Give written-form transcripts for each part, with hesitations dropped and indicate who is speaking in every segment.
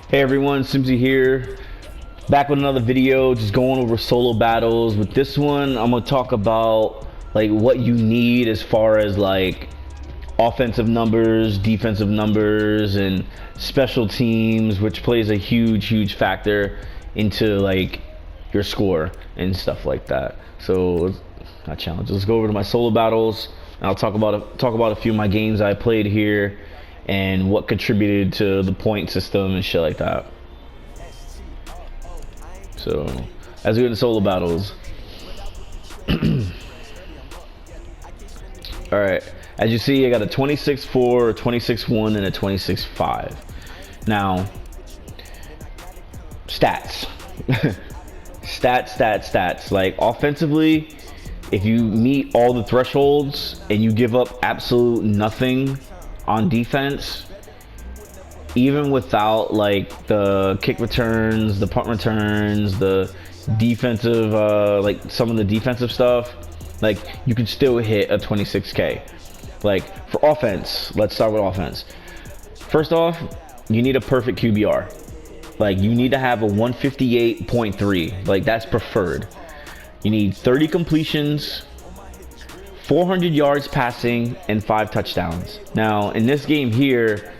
Speaker 1: Hey everyone, Simsy here, back with another video, just going over solo battles. With this one, I'm gonna talk about like what you need as far as like offensive numbers, defensive numbers, and special teams, which plays a huge factor into like your score and stuff like that. So, not challenge. Let's go over to my solo battles, and I'll talk about a few of my games I played here and what contributed to the point system and shit like that. So, as we get into solo battles, all right. As you see, I got a 26-4, a 26-1, and a 26-5. Now, stats. stats. Like, offensively, if you meet all the thresholds and you give up absolute nothing on defense, even without, like, the kick returns, the punt returns, the defensive, like, some of the defensive stuff, like, you can still hit a 26K. Like, for offense, let's start with offense. First off, you need a perfect QBR. Like, you need to have a 158.3. Like, that's preferred. You need 30 completions, 400 yards passing, and 5 touchdowns. Now, in this game here,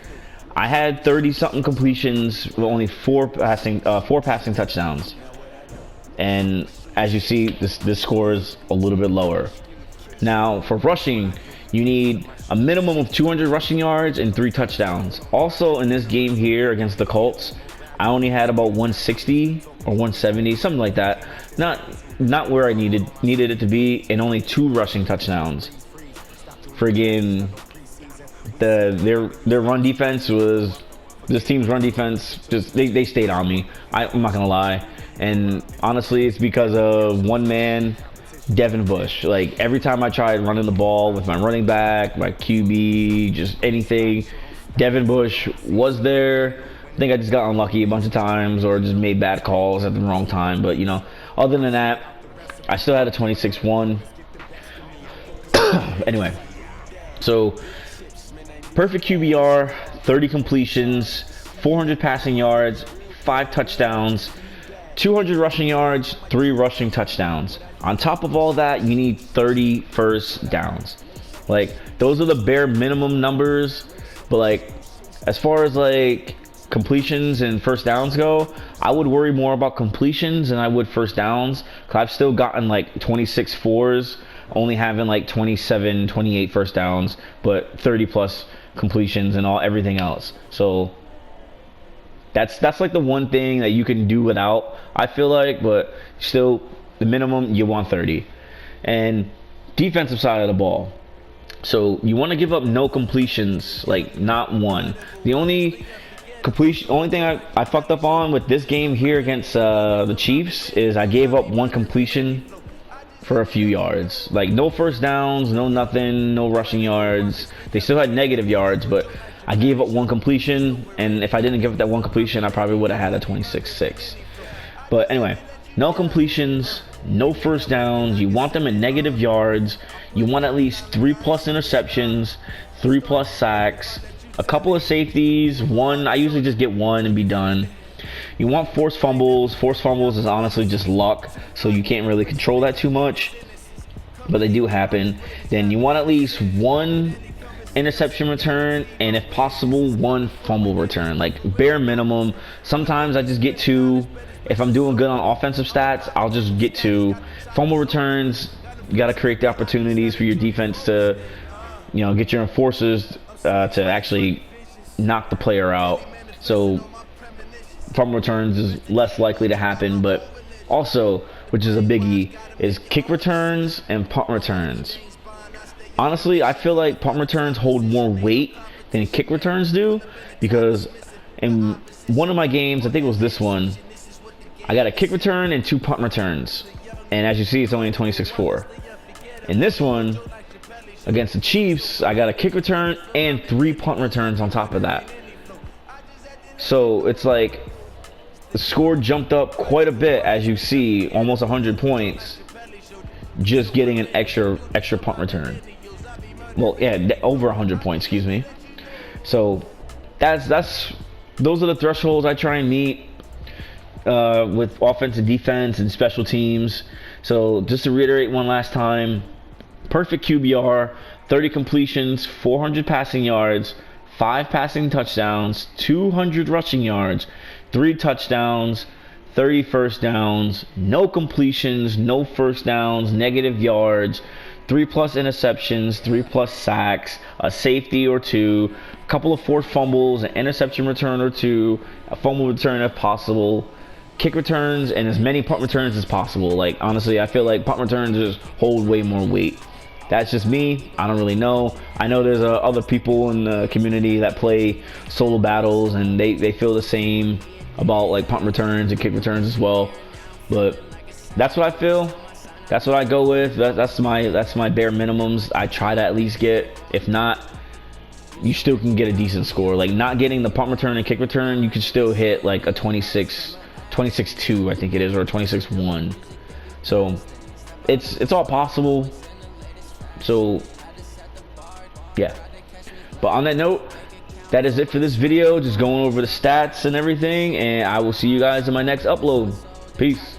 Speaker 1: I had 30-something completions with only 4 passing touchdowns. And as you see, this score is a little bit lower. Now, for rushing, you need a minimum of 200 rushing yards and 3 touchdowns. Also, in this game here against the Colts, I only had about 160 or 170, something like that. Not where I needed it to be, and only 2 rushing touchdowns. Friggin' their run defense was, this team's run defense, just they stayed on me. I'm not gonna lie, and honestly, it's because of one man, Devin Bush. Like, every time I tried running the ball with my running back, my QB, just anything, Devin Bush was there. I think I just got unlucky a bunch of times or just made bad calls at the wrong time. But, you know, other than that, I still had a 26-1. Anyway, so perfect QBR, 30 completions, 400 passing yards, 5 touchdowns, 200 rushing yards, 3 rushing touchdowns. On top of all that, you need 30 first downs. Like, those are the bare minimum numbers. But, like, as far as, like, completions and first downs go, I would worry more about completions than I would first downs. Because I've still gotten, like, 26-4s, only having, like, 27, 28 first downs, but 30-plus completions and everything else. So that's like the one thing that you can do without, I feel like, but still, the minimum, you want 30. And defensive side of the ball, so you want to give up no completions, like not one. The only thing I fucked up on with this game here against the Chiefs is I gave up 1 completion for a few yards. Like, no first downs, no nothing, no rushing yards. They still had negative yards, but I gave up 1 completion, and if I didn't give up that 1 completion, I probably would have had a 26-6. But anyway, no completions, no first downs. You want them at negative yards. You want at least 3+ interceptions, 3+ sacks, a couple of safeties, 1. I usually just get 1 and be done. You want forced fumbles. Forced fumbles is honestly just luck, so you can't really control that too much, but they do happen. Then you want at least 1 interception return, and if possible, 1 fumble return. Like, bare minimum. Sometimes I just get 2. If I'm doing good on offensive stats, I'll just get 2. Fumble returns, you got to create the opportunities for your defense to, you know, get your enforcers to actually knock the player out. So fumble returns is less likely to happen. But also, which is a biggie, is kick returns and punt returns. Honestly, I feel like punt returns hold more weight than kick returns do, because in one of my games, I think it was this one, I got a kick return and 2 punt returns. And as you see, it's only a 26-4. In this one, against the Chiefs, I got a kick return and 3 punt returns on top of that. So it's like the score jumped up quite a bit, as you see, almost 100 points, just getting an extra punt return. Well, yeah, over 100 points, excuse me. So that's those are the thresholds I try and meet with offense and defense and special teams. So just to reiterate one last time, perfect QBR, 30 completions, 400 passing yards, 5 passing touchdowns, 200 rushing yards, 3 touchdowns, 30 first downs, no completions, no first downs, negative yards, 3+ interceptions, 3+ sacks, a safety or 2, a couple of forced fumbles, an interception return or 2, a fumble return if possible, kick returns, and as many punt returns as possible. Like, honestly, I feel like punt returns just hold way more weight. That's just me. I don't really know. I know there's other people in the community that play solo battles, and they feel the same about like punt returns and kick returns as well. But that's what I feel. That's what I go with. That's my bare minimums. I try to at least get. If not, you still can get a decent score. Like, not getting the punt return and kick return, you can still hit like a 26-2, I think it is, or a 26-1. So it's all possible. So yeah. But on that note, that is it for this video. Just going over the stats and everything, and I will see you guys in my next upload. Peace.